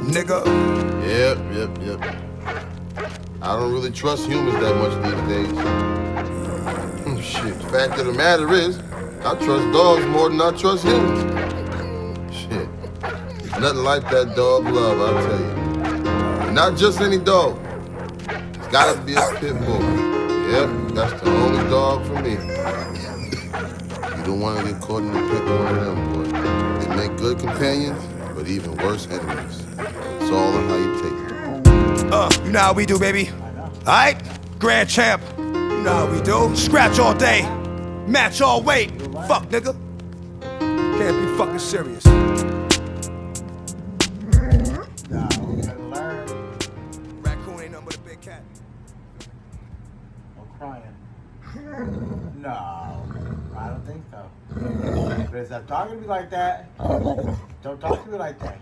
nigga. Yep. I don't really trust humans that much these days. Shit, the fact of the matter is, I trust dogs more than I trust humans. Shit, nothing like that dog love, I'll tell you. Not just any dog. It's gotta be a pit bull. Yep, that's the only dog for me. You don't want to get caught in the pit with one of them, boy. They make good companions, but even worse enemies. It's all on how you take it. You know how we do, baby. Alright? Grand champ. You know how we do. Scratch all day. Match all weight. Fuck, nigga. Can't be fucking serious. Nah, we gotta learn. Raccoon ain't nothing but a big cat. No crying. No, I don't think so. But stop talking to me like that. Don't talk to me like that.